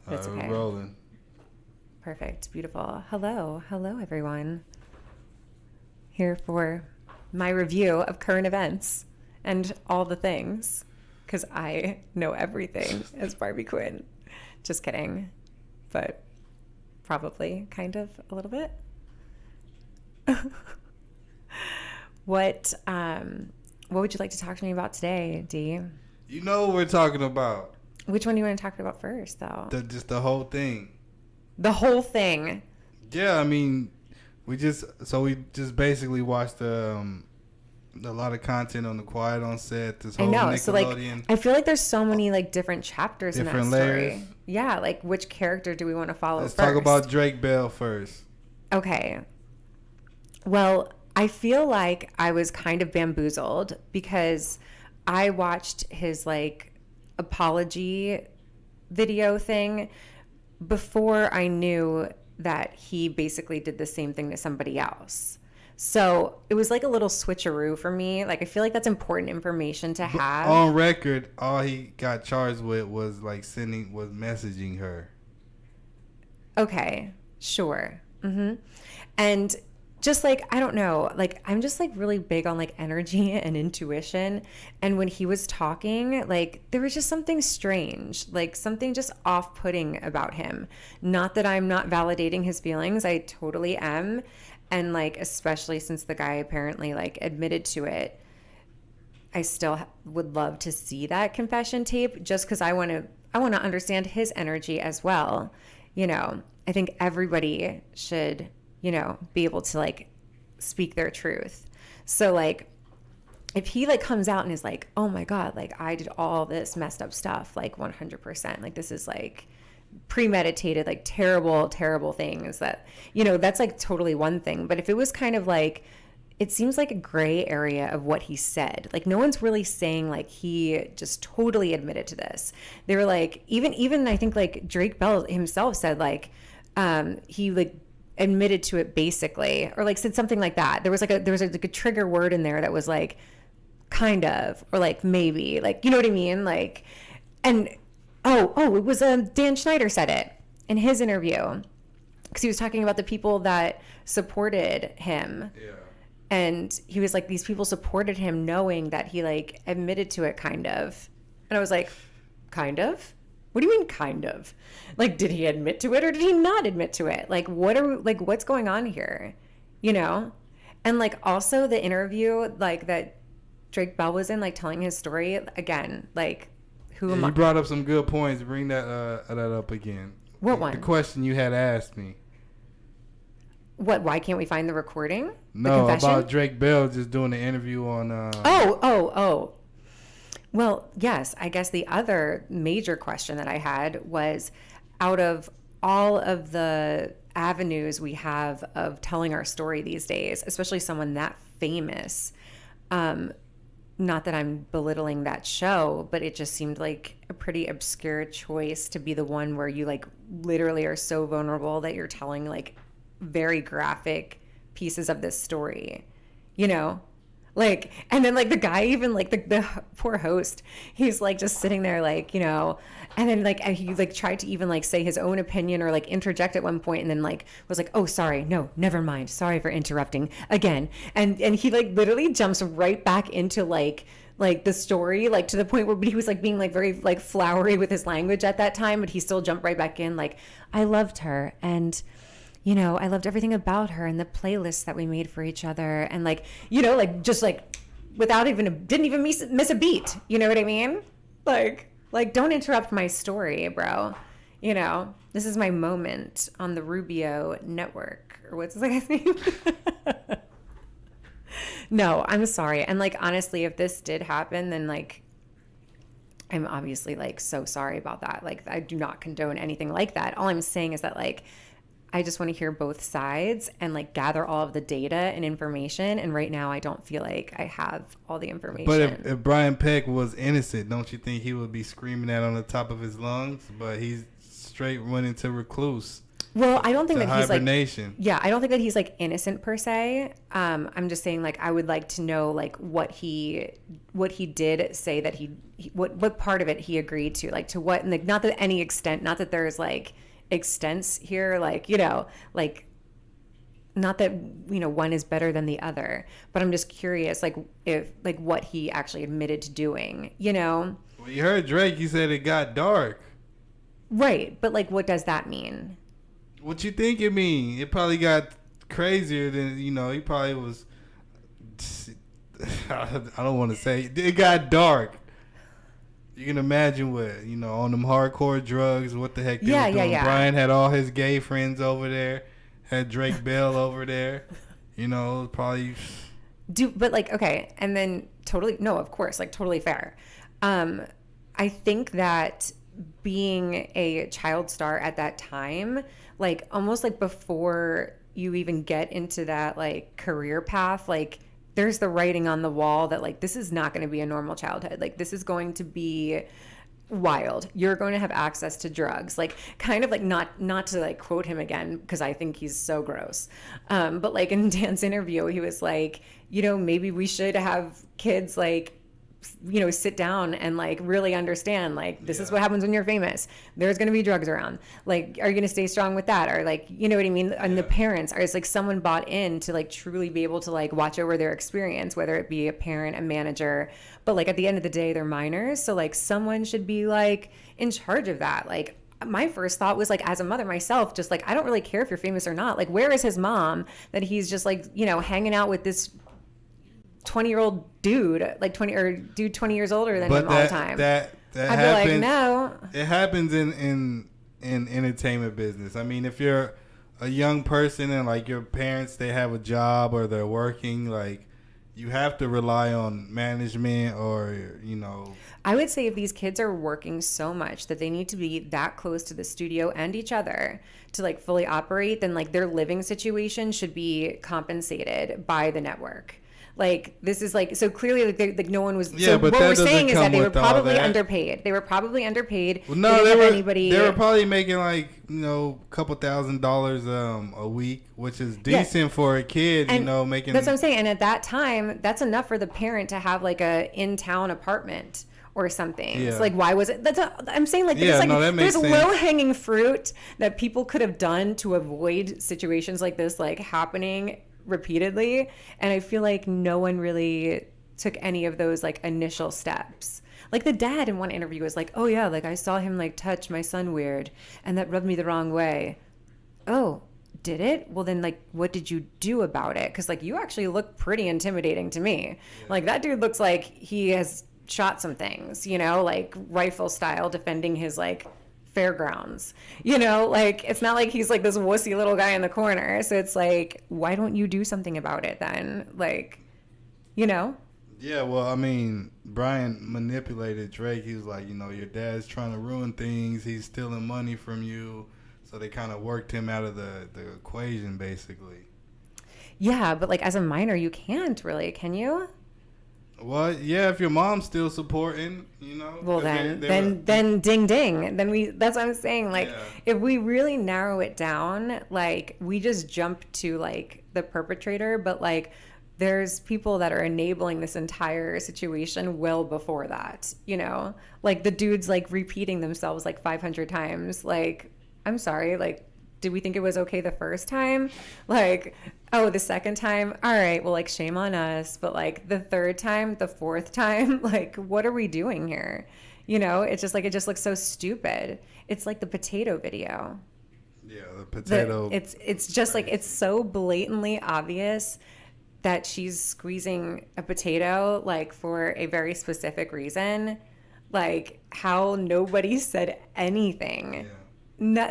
but it's okay. Rolling. Perfect. Beautiful. Hello. Hello, everyone. Here for my review of current events and all the things, because I know everything as Barbie Quinn. Just kidding. But probably kind of a little bit. What would you like to talk to me about today, Dee? You know what we're talking about. Which one do you want to talk about first, though? Just the whole thing. The whole thing. Yeah, I mean, we just basically watched a lot of content on the Quiet on Set. This whole Nickelodeon. So like, I feel like there's so many like different chapters in that story. Layers. Yeah, like which character do we want to follow Let's first? talk about Drake Bell first. Okay. Well, I feel like I was kind of bamboozled because I watched his like apology video thing before I knew that he basically did the same thing to somebody else. So it was like a little switcheroo for me. Like, I feel like that's important information to have. On record, all he got charged with was like messaging her. Okay, sure. And just like, I don't know, like I'm just like really big on like energy and intuition. And when he was talking, like there was just something strange, like something just off-putting about him. Not that I'm not validating his feelings, I totally am. And like, especially since the guy apparently like admitted to it, I still would love to see that confession tape just because I want to understand his energy as well. You know, I think everybody should, you know, be able to like speak their truth. So like, if he like comes out and is like, oh my God, like I did all this messed up stuff, like 100%, like this is like premeditated, like terrible, terrible things that, you know, that's like totally one thing. But if it was kind of like, it seems like a gray area of what he said. Like no one's really saying like he just totally admitted to this. They were like, even I think like Drake Bell himself said like, he like admitted to it basically, or like said something like that. There was like a trigger word in there that was like kind of, or like maybe, like, you know what I mean? Like, and it was Dan Schneider said it in his interview because he was talking about the people that supported him. Yeah. And he was like, these people supported him knowing that he like admitted to it kind of. And I was like, kind of? What do you mean kind of? Like, did he admit to it or did he not admit to it? Like, what's going on here? You know? And like also the interview like that Drake Bell was in, like telling his story again, like who am I? You brought up some good points. Bring that up again. What one? The question you had asked me. What? Why can't we find the recording? No, about Drake Bell just doing the interview on. Oh. Well, yes. I guess the other major question that I had was, out of all of the avenues we have of telling our story these days, especially someone that famous, not that I'm belittling that show, but it just seemed like a pretty obscure choice to be the one where you like literally are so vulnerable that you're telling like very graphic pieces of this story, you know? Like, and then like the guy, even like the poor host, he's like just sitting there like, you know, and then like he like tried to even like say his own opinion or like interject at one point, and then like was like, oh sorry, no, never mind, sorry for interrupting again, and he like literally jumps right back into like the story, like to the point where he was like being like very like flowery with his language at that time, but he still jumped right back in like, I loved her, and you know, I loved everything about her and the playlists that we made for each other. And like, you know, like just like without even, didn't even miss a beat. You know what I mean? Like don't interrupt my story, bro. You know, this is my moment on the Rubio network, or what's his guy's name? No, I'm sorry. And like, honestly, if this did happen, then like, I'm obviously like so sorry about that. Like, I do not condone anything like that. All I'm saying is that like, I just want to hear both sides and like gather all of the data and information. And right now I don't feel like I have all the information. But if Brian Peck was innocent, don't you think he would be screaming that on the top of his lungs? But he's straight went into recluse. Well, I don't think to that he's like, hibernation. yeah, I don't think that he's like innocent per se. I'm just saying like I would like to know like what he did say that what part of it he agreed to, like to what, and like not that any extent, not that there's like extents here, like, you know, like not that, you know, one is better than the other, but I'm just curious like if like what he actually admitted to doing, you know. Well, you heard Drake, he said it got dark. Right, but like what does that mean? What you think it mean? It probably got crazier than, you know, he probably was, I don't want to say, it got dark. You can imagine what, you know, on them hardcore drugs, what the heck they was doing. Brian had all his gay friends over there, had Drake Bell over there, you know, probably. But like, okay, and then totally, no, of course, like totally fair. I think that being a child star at that time, like almost like before you even get into that like career path, like there's the writing on the wall that like this is not going to be a normal childhood. Like this is going to be wild. You're going to have access to drugs. Like kind of like not to like quote him again because I think he's so gross. But like in Dan's interview, he was like, you know, maybe we should have kids like, you know, sit down and like really understand like this is what happens when you're famous. There's going to be drugs around. Like, are you going to stay strong with that? Or like, you know what I mean? And the parents, are it's like someone bought in to like truly be able to like watch over their experience, whether it be a parent, a manager, but like at the end of the day, they're minors. So like someone should be like in charge of that. Like my first thought was like, as a mother myself, just like, I don't really care if you're famous or not. Like, where is his mom that he's just like, you know, hanging out with this 20-year-old dude, like 20 years older than him all the time. That I'd happens, be like, no. It happens in entertainment business. I mean, if you're a young person and like your parents, they have a job or they're working, like you have to rely on management or, you know. I would say if these kids are working so much that they need to be that close to the studio and each other to like fully operate, then like their living situation should be compensated by the network. Like this is like, so clearly like no one was. Yeah, so but what that we're saying is that they were doesn't come with all probably that. underpaid. They were probably underpaid. Well, no, they anybody. were probably making like, you know, a couple $1,000s a week, which is decent for a kid. And you know, making. That's what I'm saying. And at that time, that's enough for the parent to have like a in-town apartment or something. Yeah. So like, why was it? I'm saying like, yeah, like no, that makes there's sense. low-hanging fruit that people could have done to avoid situations like this like happening repeatedly, and I feel like no one really took any of those like initial steps. Like the dad in one interview was like, oh yeah, like I saw him like touch my son weird and that rubbed me the wrong way. Oh, did it? Well then like what did you do about it? Because like you actually look pretty intimidating to me. Yeah. Like that dude looks like he has shot some things, you know, like rifle style defending his like fairgrounds, you know, like it's not like he's like this wussy little guy in the corner. So it's like, why don't you do something about it then? Like, you know? Yeah, well, I mean, Brian manipulated Drake. He was like, you know, your dad's trying to ruin things. He's stealing money from you. So they kind of worked him out of the equation, basically. Yeah, but like as a minor, you can't really, can you? Well, yeah, if your mom's still supporting, you know. Well, then ding ding. Then that's what I'm saying. Like, if we really narrow it down, like we just jump to like the perpetrator, but like there's people that are enabling this entire situation well before that, you know. Like the dude's like repeating themselves like 500 times. Like, I'm sorry, like, did we think it was okay the first time? Like, oh, the second time, all right, well, like, shame on us. But like the third time, the fourth time, like, what are we doing here? You know, it's just like, it just looks so stupid. It's like the potato video. Yeah, the potato. It's just like, it's so blatantly obvious that she's squeezing a potato like for a very specific reason. Like how nobody said anything. Yeah.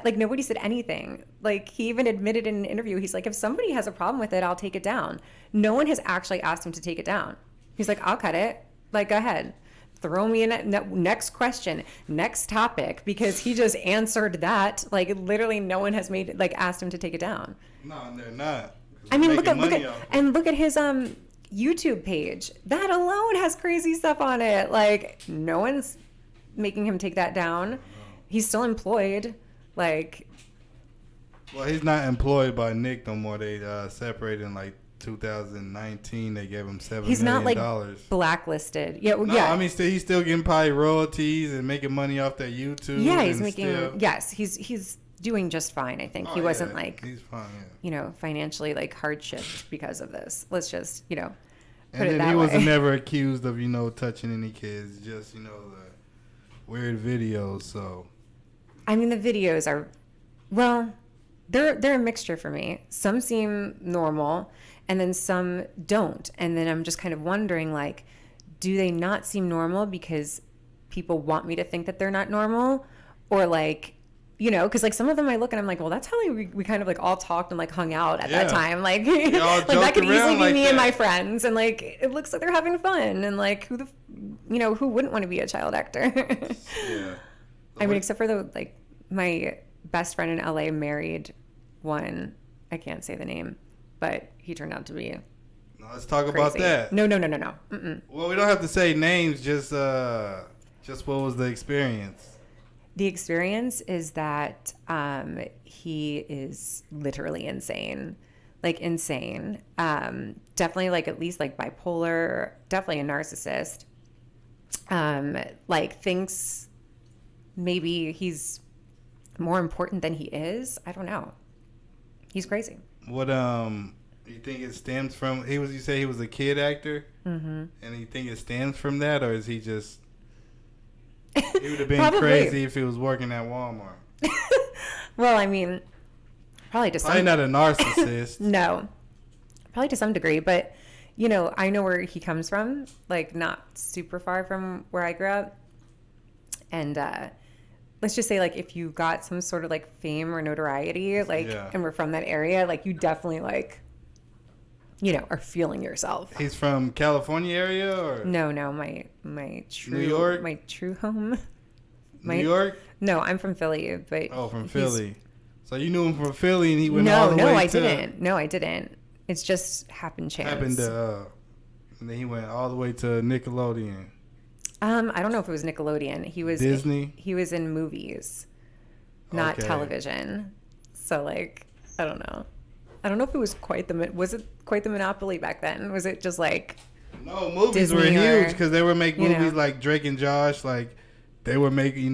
Like nobody said anything. Like he even admitted in an interview, he's like, if somebody has a problem with it, I'll take it down. No one has actually asked him to take it down. He's like, I'll cut it. Like, go ahead. Throw me in next question, next topic, because he just answered that. Like literally no one has asked him to take it down. No, they're not. I mean, look at his YouTube page. That alone has crazy stuff on it. Like no one's making him take that down. He's still employed. Like, Well, he's not employed by Nick no more. They separated in like 2019. They gave him He's $7 not million. like blacklisted. Yeah, No, yeah. I mean, he's still getting probably royalties and making money off that YouTube. Yeah, he's making. Still... Yes, he's doing just fine. I think he wasn't like he's fine. Yeah. You know, financially like hardship because of this. Let's just put and it that way. And he was never accused of touching any kids. Just the weird videos. So. I mean, the videos are, well, they're a mixture for me. Some seem normal, and then some don't. And then I'm just kind of wondering, like, do they not seem normal because people want me to think that they're not normal? Or like, because like some of them I look and I'm like, well, that's how we kind of like all talked and like hung out at that time. Like, like that could easily be me and my friends. And like, it looks like they're having fun. And like, who wouldn't want to be a child actor? Yeah. I mean, except for my best friend in LA married one. I can't say the name, but he turned out to be. No, let's talk crazy. about that. No. Mm-mm. Well, we don't have to say names. Just what was the experience? The experience is that he is literally insane, like insane. Definitely, like at least like bipolar. Definitely a narcissist. Like thinks. Maybe he's more important than he is. I don't know. He's crazy. What you think it stems from? You say he was a kid actor, and you think it stems from that, or is he just? He would have been crazy if he was working at Walmart. Well, I mean, probably not a narcissist. No, probably to some degree, but I know where he comes from. Like not super far from where I grew up, and. Let's just say, like, if you got some sort of, like, fame or notoriety, like, and we're from that area, like, you definitely, like, are feeling yourself. He's from California area, or? No, my true... New York? My true home. New York? No, I'm from Philly, but... Oh, from Philly. So you knew him from Philly, and he went all the way to... No, I didn't. It's just happened chance. And then he went all the way to Nickelodeon. I don't know if it was Nickelodeon. He was Disney. He was in movies, not television. So like, I don't know. I don't know if it was quite the monopoly back then. Was it just like? No, movies Disney were huge because they would make movies like Drake and Josh. Like they were making,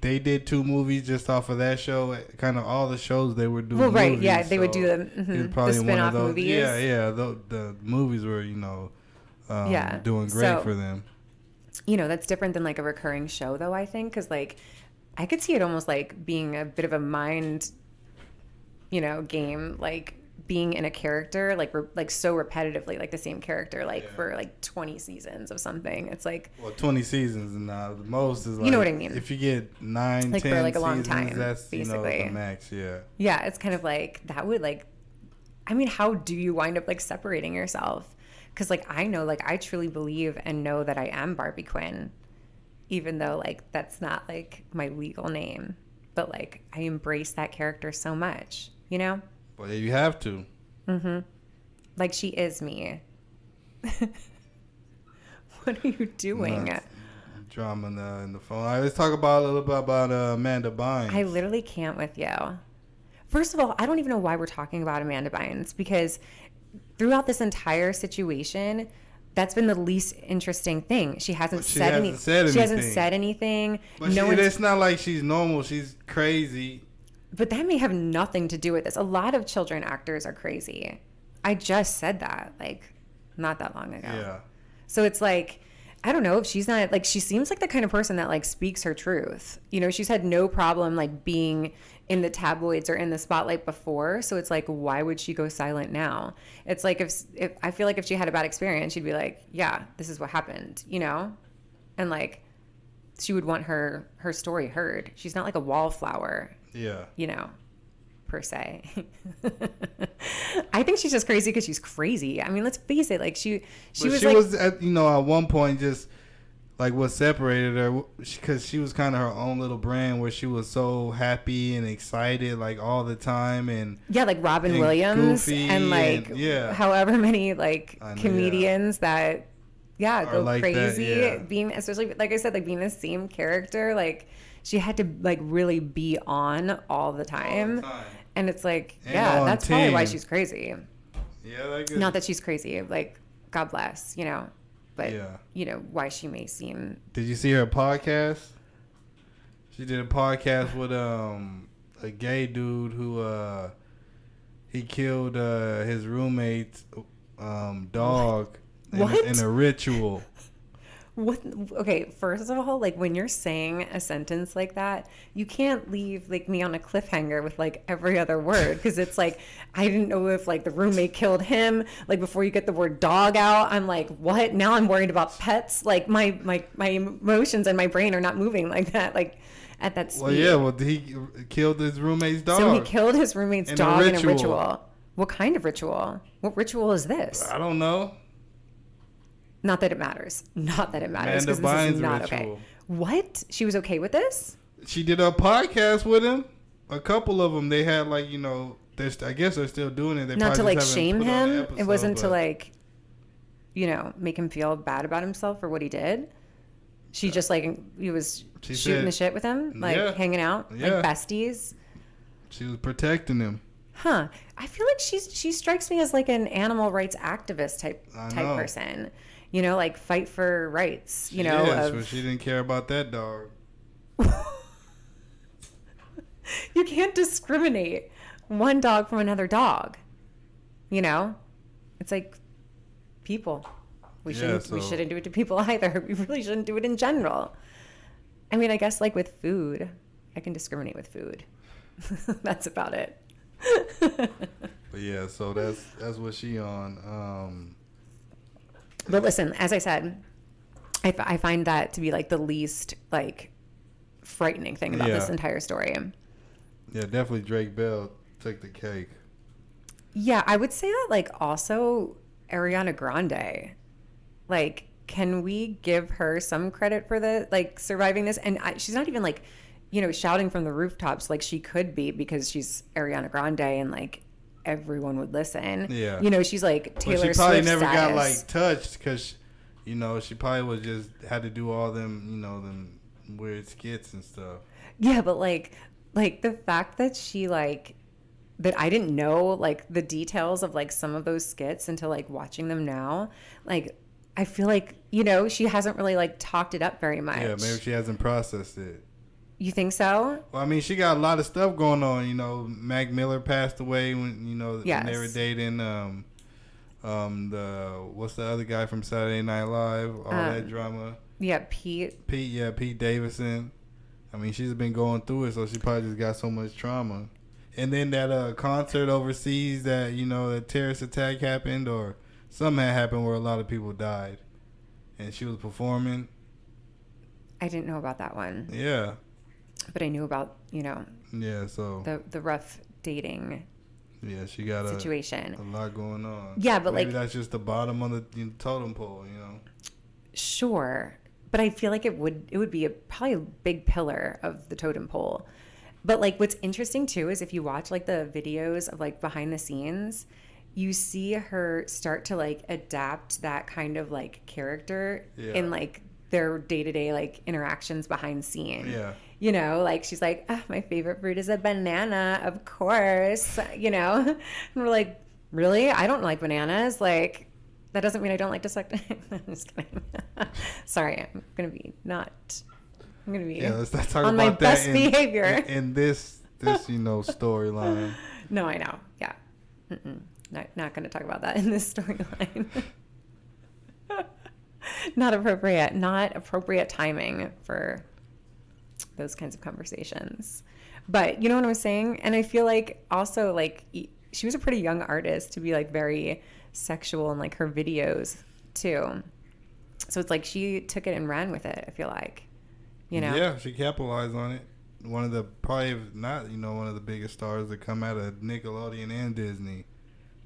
they did 2 movies just off of that show. Kind of all the shows they were doing. Well, right, movies, yeah, they would do the spin-off movies. Yeah. The movies were doing great for them. That's different than like a recurring show though, I think, because like I could see it almost like being a bit of a mind game, like being in a character like so repetitively, like the same character for like 20 seasons of something. It's like 20 seasons and the most is like, you know what I mean, if you get 9 like 10 for like a long seasons, time, that's basically the max. Yeah, it's kind of like that would like, I mean, how do you wind up like separating yourself? Because, like, I know, like, I truly believe and know that I am Barbie Quinn, even though, like, that's not, like, my legal name. But, like, I embrace that character so much, Well, you have to. Mm-hmm. Like, she is me. What are you doing? Drama in the phone. All right, let's talk a little bit about Amanda Bynes. I literally can't with you. First of all, I don't even know why we're talking about Amanda Bynes, because throughout this entire situation, that's been the least interesting thing. She hasn't said anything. She hasn't said anything. But it's not like she's normal. She's crazy. But that may have nothing to do with this. A lot of children actors are crazy. I just said that, like, not that long ago. Yeah. So it's like, I don't know if she's not, like, she seems like the kind of person that, like, speaks her truth. She's had no problem, like, being in the tabloids or in the spotlight before. So it's like, why would she go silent now? It's like, if I feel like if she had a bad experience, she'd be like, yeah, this is what happened, And, like, she would want her story heard. She's not like a wallflower. Yeah. Per se. I think she's just crazy because she's crazy. I mean, let's face it. Like she was at one point just like what separated her, because she was kind of her own little brand where she was so happy and excited like all the time, and like Robin Williams and like however many like comedians that go like crazy that, being, especially like I said, like being the same character. Like she had to like really be on all the time. And it's like, And yeah, on that's 10. probably why she's crazy. Yeah, like not that she's crazy. Like, God bless, but yeah. Why she may seem. Did you see her podcast? She did a podcast with a gay dude who he killed his roommate's dog in a ritual. What? Okay, first of all, like when you're saying a sentence like that, you can't leave like me on a cliffhanger with like every other word, because it's like I didn't know if like the roommate killed him. Like before you get the word dog out, I'm like, what? Now I'm worried about pets. Like my emotions and my brain are not moving like that. Like at that speed. Well, yeah. Well, he killed his roommate's dog. So he killed his roommate's dog in a ritual. What kind of ritual? What ritual is this? I don't know. Not that it matters. Not that it matters. Because this is not okay. What? She was okay with this? She did a podcast with him. A couple of them. They had like, I guess they're still doing it. They not to like shame him. It wasn't to like, make him feel bad about himself for what he did. She just like, he was shooting the shit with him, like hanging out, like besties. She was protecting him. Huh. I feel like she strikes me as like an animal rights activist type person. Like fight for rights, but she didn't care about that dog. You can't discriminate one dog from another dog. It's like people. We shouldn't do it to people either. We really shouldn't do it in general. I mean, I guess like with food, I can discriminate with food. That's about it. But yeah, so that's what she on. But listen, as I said, I find that to be like the least like frightening thing about this entire story. Yeah, definitely Drake Bell took the cake. Yeah, I would say that like also Ariana Grande. Like, can we give her some credit for the like surviving this? And she's not even like, shouting from the rooftops like she could be, because she's Ariana Grande and like everyone would listen. Yeah. She's like Taylor Swift. She probably never got like touched because, she probably was just had to do all them, them weird skits and stuff. Yeah, but like the fact that she like that I didn't know like the details of like some of those skits until like watching them now, like I feel like she hasn't really like talked it up very much. Yeah, maybe she hasn't processed it. You think so? Well, I mean, she got a lot of stuff going on. Mac Miller passed away when when they were dating. What's the other guy from Saturday Night Live? All that drama. Yeah, Pete. Pete Davidson. I mean, she's been going through it, so she probably just got so much trauma. And then that concert overseas that a terrorist attack happened or something had happened where a lot of people died, and she was performing. I didn't know about that one. Yeah. But I knew about, so the rough dating she got situation. A lot going on. Yeah, but maybe that's just the bottom of the totem pole, Sure. But I feel like it would be probably a big pillar of the totem pole. But like what's interesting too is if you watch like the videos of like behind the scenes, you see her start to like adapt that kind of like character in like their day-to-day like interactions behind scene. Yeah. Like she's like, my favorite fruit is a banana, of course, And we're like, really? I don't like bananas. Like, that doesn't mean I don't like to suck. I'm just kidding. Sorry, I'm going to be let's not talk on about my that best behavior. In this storyline. No, I know. Yeah. Not going to talk about that in this storyline. Not appropriate timing for those kinds of conversations. But you know what I'm saying? And I feel like also like she was a pretty young artist to be like very sexual in like her videos too. So it's like she took it and ran with it, I feel like. Yeah, she capitalized on it. One of the probably not, one of the biggest stars that come out of Nickelodeon and Disney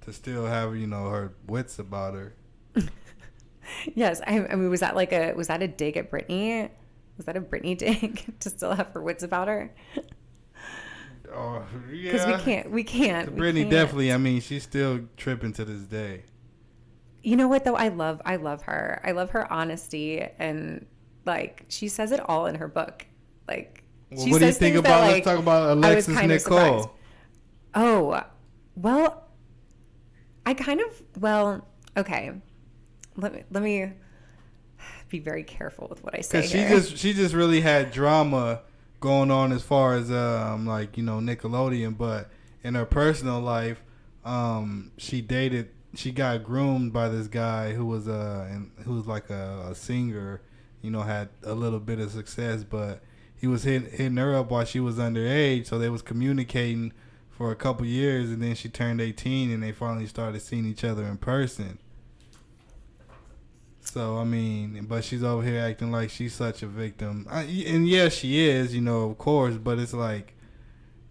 to still have, her wits about her. Yes, I mean, was that a dig at Britney? Was that a Britney dig to still have her wits about her? Oh, yeah. Because we can't. Britney definitely. I mean, she's still tripping to this day. You know what though? I love her. I love her honesty, and like she says it all in her book. Like, well, what do you think about? Let's talk about Alexis Nicole. Oh, well, okay. Let me be very careful with what I say here. Because she just really had drama going on as far as like, you know, Nickelodeon, but in her personal life, she got groomed by this guy who was like a singer, you know, had a little bit of success, but he was hitting her up while she was underage, so they was communicating for a couple years, and then she turned 18 and they finally started seeing each other in person. So, I mean, but she's over here acting like she's such a victim. And yeah, she is, you know, of course, but it's like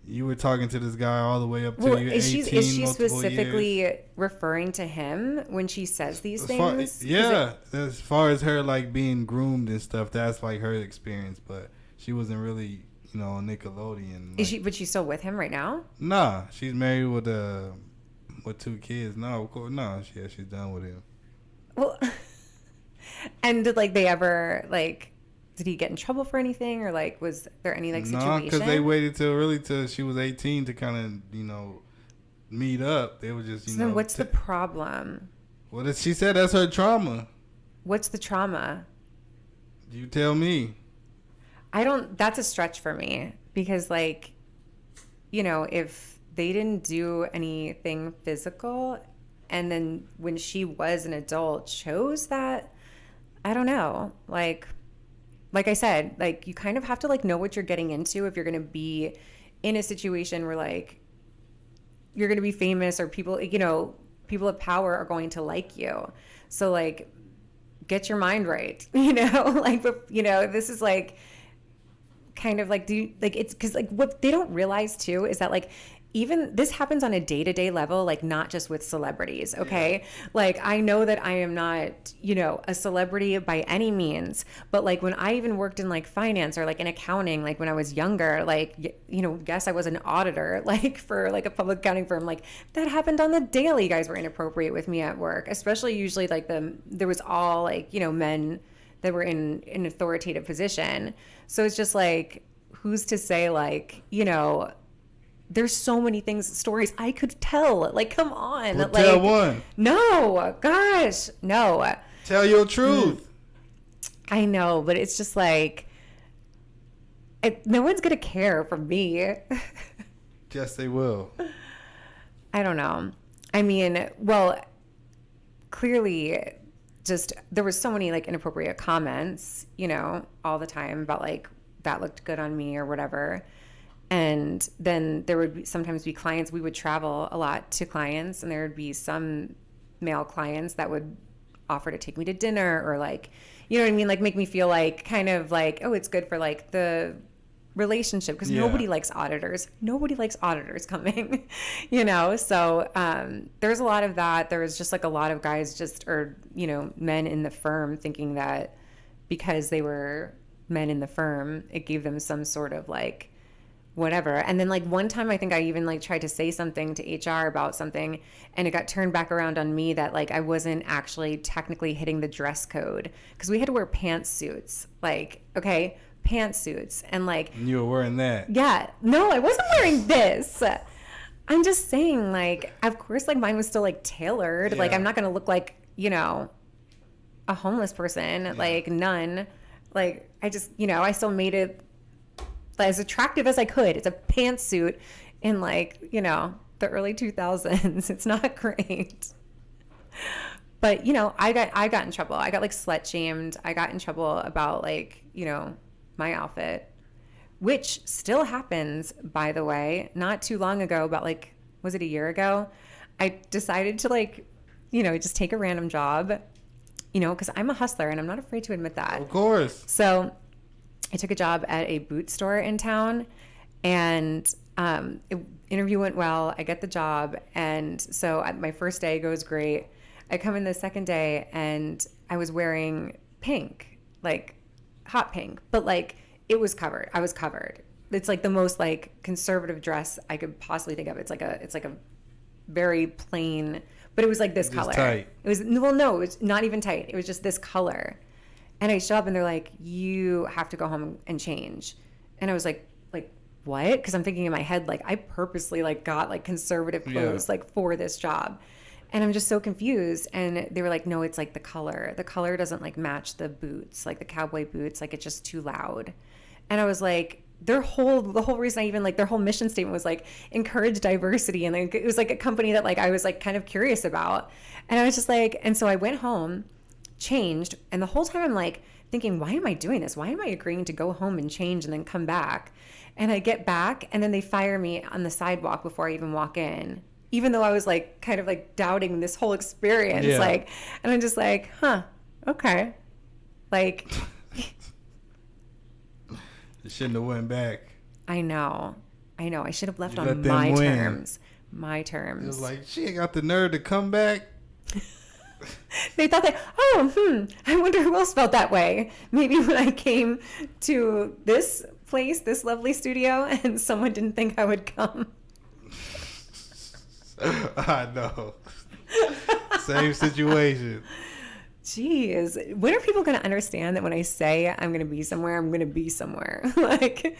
you were talking to this guy all the way up to you 18, is she specifically years. referring to him when she says these things? As far as her, like, being groomed and stuff, that's, like, her experience, but she wasn't really, you know, on Nickelodeon. Like, But she's still with him right now? Nah, she's married with 2 kids. No, of course, no, she's done with him. Well... And did they ever did he get in trouble for anything, or was there any situation? No, because they waited till she was 18 to kind of, you know, meet up. They were just, you know. Then what's the problem? Well, she said that's her trauma. What's the trauma? You tell me. That's a stretch for me because you know, if they didn't do anything physical and then when she was an adult chose that, I don't know. Like I said, you kind of have to know what you're getting into if you're going to be in a situation where you're going to be famous or people, you know, people of power are going to like you. So get your mind right, you know, but you know, this is kind of it's because what they don't realize too is that even this happens on a day-to-day level, not just with celebrities, okay? Yeah. I know that I am not, you know, a celebrity by any means, but when I even worked in finance or in accounting, when I was younger, you know, guess I was an auditor, for a public accounting firm, that happened on the daily. Guys were inappropriate with me at work, especially usually there was all you know, men that were in an authoritative position. So it's just who's to say you know, there's so many stories I could tell. Come on. Well, tell one. No, gosh, no. Tell your truth. I know, but it's just no one's going to care from me. Yes, they will. I don't know. I mean, well, clearly just there was so many inappropriate comments, you know, all the time about that looked good on me or whatever. And then there would sometimes be clients, we would travel a lot to clients, and there would be some male clients that would offer to take me to dinner or you know what I mean? Make me feel kind of oh, it's good for the relationship because nobody likes auditors. Nobody likes auditors coming, you know? So there's a lot of that. There was just a lot of guys or, you know, men in the firm thinking that because they were men in the firm, it gave them some sort of whatever. And then one time I think I even tried to say something to HR about something and it got turned back around on me that I wasn't actually technically hitting the dress code because we had to wear pantsuits, okay, pantsuits. And you were wearing that. Yeah. No, I wasn't wearing this. I'm just saying of course mine was still tailored. Yeah. I'm not going to look you know, a homeless person, yeah. None. I just, you know, I still made it as attractive as I could. It's a pantsuit in you know, the early 2000s. It's not great. But, you know, I got in trouble. I got slut shamed. I got in trouble about you know, my outfit, which still happens, by the way. Not too long ago, about was it a year ago? I decided to you know, just take a random job, you know, because I'm a hustler and I'm not afraid to admit that. Of course. So I took a job at a boot store in town, and interview went well. I get the job, and so my first day goes great. I come in the second day, and I was wearing pink, hot pink, but it was covered. I was covered. It's the most conservative dress I could possibly think of. It's a very plain, but it was this just color. Tight. It was no, it was not even tight. It was just this color. And I show up and they're you have to go home and change. And I was what? Because I'm thinking in my head, like, I purposely like got like conservative clothes like for this job. And I'm just so confused. And they were like, no, it's like the color. The color doesn't like match the boots, like the cowboy boots. Like it's just too loud. And I was like, the whole reason I even like their whole mission statement was like encourage diversity. And like, it was like a company that like I was like kind of curious about. And I was just like, and so I went home, changed. And the whole time I'm like thinking, why am I doing this? Why am I agreeing to go home and change and then come back? And I get back and then they fire me on the sidewalk before I even walk in. Even though I was like kind of like doubting this whole experience, like, and I'm just like, huh, okay, like, you shouldn't have went back. I know, I should have left on my terms. It was like she ain't got the nerve to come back. They thought that, I wonder who else felt that way. Maybe when I came to this place, this lovely studio, and someone didn't think I would come. I know. Same situation. Jeez. When are people going to understand that when I say I'm going to be somewhere, I'm going to be somewhere? like,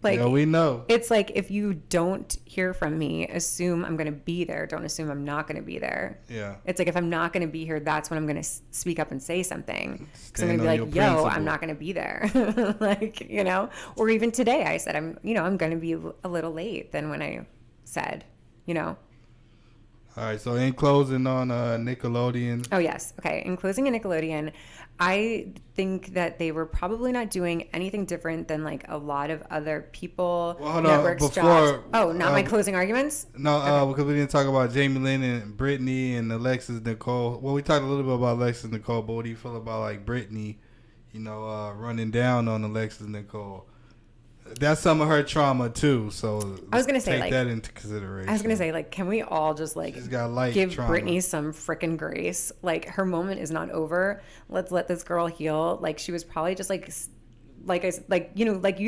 yeah, we know. It's like if you don't hear from me, assume I'm going to be there. Don't assume I'm not going to be there. Yeah. It's like if I'm not going to be here, that's when I'm going to speak up and say something. Because I'm going to be like, yo, I'm not going to be there. like, you know, or even today I said, I'm going to be a little late than when I said, you know. All right, so in closing on Nickelodeon. Oh, yes. Okay, in closing on Nickelodeon, I think that they were probably not doing anything different than like a lot of other people, networks, jobs. Oh, not my closing arguments? No, okay. Because we didn't talk about Jamie Lynn and Brittany and Alexis Nicole. Well, we talked a little bit about Alexis Nicole, but what do you feel about like Brittany, running down on Alexis Nicole? That's some of her trauma too, so I was gonna say, take that into consideration. I was gonna say, like, can we all just like give trauma. Brittany some frickin' grace? Like, her moment is not over. Let's let this girl heal. Like, she was probably just like you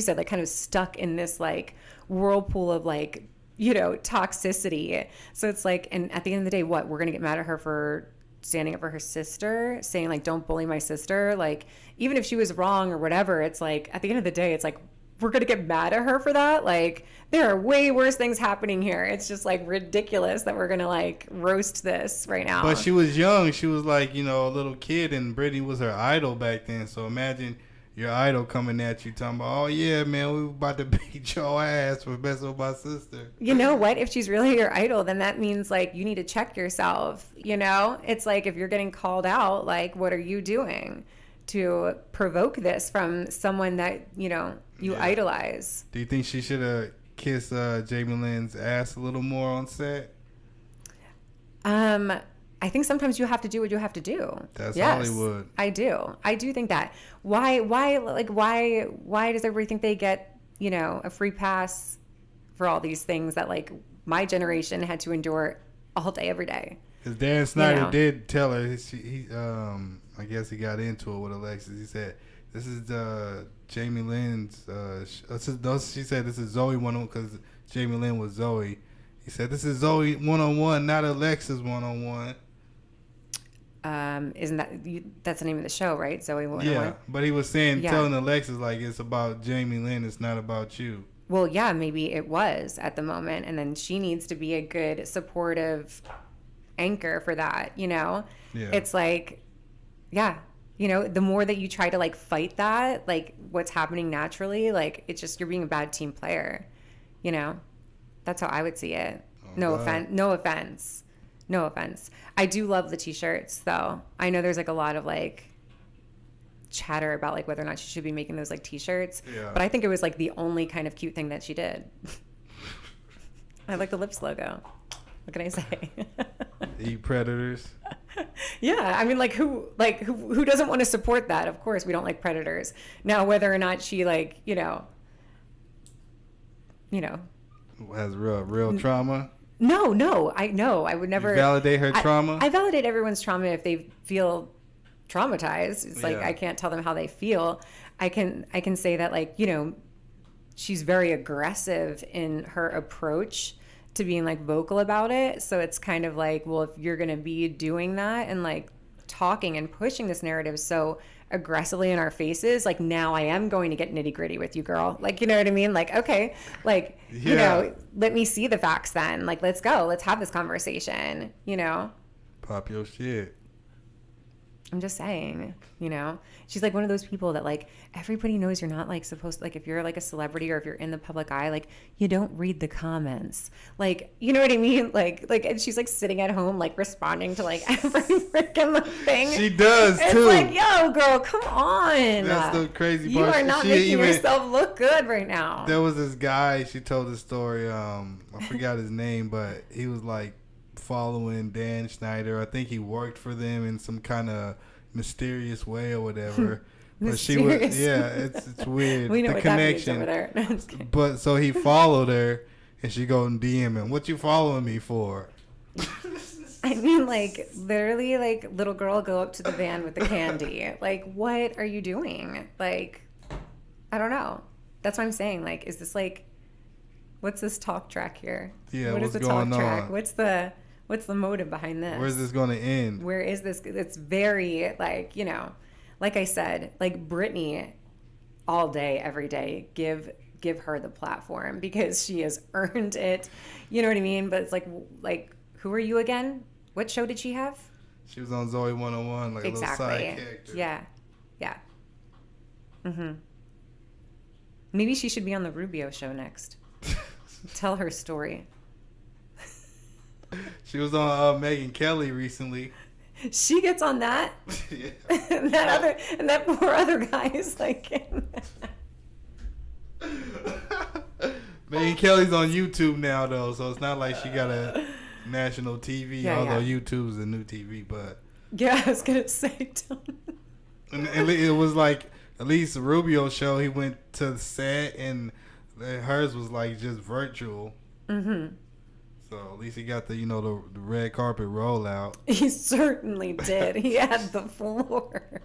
said, like kind of stuck in this like whirlpool of like toxicity. So it's like, and at the end of the day, what we're gonna get mad at her for standing up for her sister, saying like, don't bully my sister. Like, even if she was wrong or whatever, it's like at the end of the day, it's like, we're going to get mad at her for that. Like, there are way worse things happening here. It's just like ridiculous that we're going to like roast this right now. But she was young. She was like, a little kid, and Brittany was her idol back then. So imagine your idol coming at you talking about, oh yeah, man, we about to beat your ass for messing with my sister. You know what? If she's really your idol, then that means like you need to check yourself. It's like if you're getting called out, like, what are you doing to provoke this from someone that you idolize? Do you think she should have kissed Jamie Lynn's ass a little more on set? I think sometimes you have to do what you have to do. That's Hollywood. I do think that. Why does everybody think they get a free pass for all these things that like my generation had to endure all day every day? Because Dan Snyder did tell her, I guess he got into it with Alexis. He said, this is Jamie Lynn's, she said this is Zoe one-on-one, because Jamie Lynn was Zoe. He said, this is Zoe one-on-one, not Alexis one-on-one. Isn't that's the name of the show, right? Zoe one-on-one? Yeah, but he was saying, telling Alexis, like, it's about Jamie Lynn, it's not about you. Well, yeah, maybe it was at the moment, and then she needs to be a good, supportive anchor for that, Yeah. It's like, yeah, the more that you try to like fight that, like what's happening naturally, like it's just, you're being a bad team player, that's how I would see it. No offense. I do love the t-shirts though. I know there's like a lot of like chatter about like whether or not she should be making those like t-shirts, but I think it was like the only kind of cute thing that she did. I like the Lips logo. What can I say? Eat predators. Yeah, I mean, like who doesn't want to support that? Of course, we don't like predators. Now, whether or not she like, has real trauma. No, I would never. You validate her trauma. I validate everyone's trauma if they feel traumatized. It's like I can't tell them how they feel. I can say that like she's very aggressive in her approach to being like vocal about it. So it's kind of like, well, if you're going to be doing that and like talking and pushing this narrative so aggressively in our faces, like, now I am going to get nitty gritty with you, girl. Like, you know what I mean? Like, okay, like, you know, let me see the facts then. Like, let's go. Let's have this conversation, you know? Pop your shit. I'm just saying, you know, she's like one of those people that like everybody knows you're not like supposed to, like if you're like a celebrity or if you're in the public eye, like you don't read the comments, like, you know what I mean? Like, and she's like sitting at home, like responding to like every freaking thing. She does it's too. It's like, yo, girl, come on. That's the crazy part. You are not making yourself look good right now. There was this guy, she told the story, I forgot his name, but he was like following Dan Schneider. I think he worked for them in some kind of mysterious way or whatever. But she was, it's weird. We know the what connection. That means over there. No, but so he followed her, and she go and DM him. What you following me for? I mean, like literally, like little girl go up to the van with the candy. Like, what are you doing? Like, I don't know. That's what I'm saying. Like, is this like, what's this talk track here? Yeah, what what's is the going talk track? on? What's the motive behind this? Where's this going to end? Where is this? It's very, like, you know, like I said, like Britney all day, every day, give her the platform because she has earned it. You know what I mean? But it's like, who are you again? What show did she have? She was on Zoe 101, like exactly. a little side character. Yeah. Mm-hmm. Maybe she should be on the Rubio show next. Tell her story. She was on Megyn Kelly recently. She gets on that. Yeah. and that poor other guy is like. Megyn Kelly's on YouTube now though, so it's not like she got a national TV. Although YouTube's the new TV, but yeah, I was gonna say. and it was like at least the Rubio show. He went to the set, and hers was like just virtual. Mm-hmm. So at least he got the the red carpet rollout. He certainly did. He had the floor.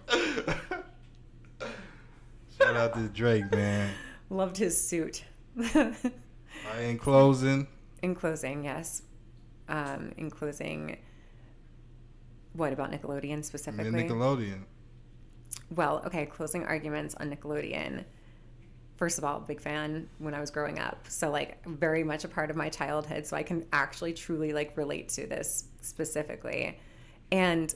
Shout out to Drake, man. Loved his suit. In closing, yes. In closing, what about Nickelodeon specifically? Nickelodeon. Well, okay, closing arguments on Nickelodeon. First of all, big fan when I was growing up. So like very much a part of my childhood. So I can actually truly like relate to this specifically. And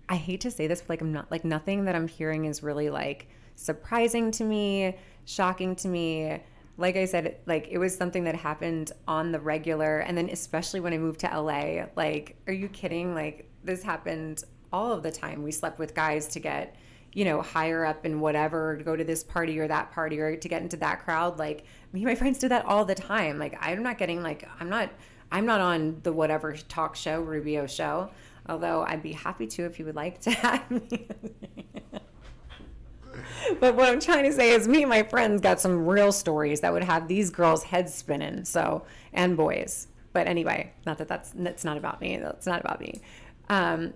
I hate to say this, but like I'm not like nothing that I'm hearing is really like surprising to me, shocking to me. Like I said, like it was something that happened on the regular. And then especially when I moved to LA, like, are you kidding? Like this happened all of the time. We slept with guys to get, higher up in whatever, to go to this party or that party or to get into that crowd. Like me and my friends did that all the time. Like I'm not getting like, I'm not on the whatever talk show, Rubio show, although I'd be happy to if you would like to have me. But what I'm trying to say is me and my friends got some real stories that would have these girls' heads spinning. So, and boys. But anyway, that's not about me. That's not about me.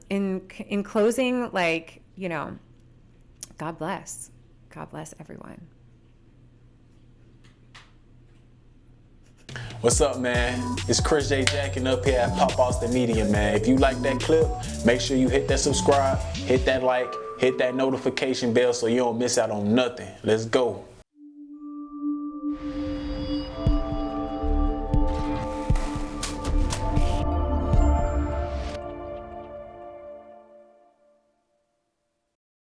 In closing, like, God bless. God bless everyone. What's up, man? It's Chris J. Jackin up here at Pop Austin Media, man. If you like that clip, make sure you hit that subscribe, hit that like, hit that notification bell so you don't miss out on nothing. Let's go.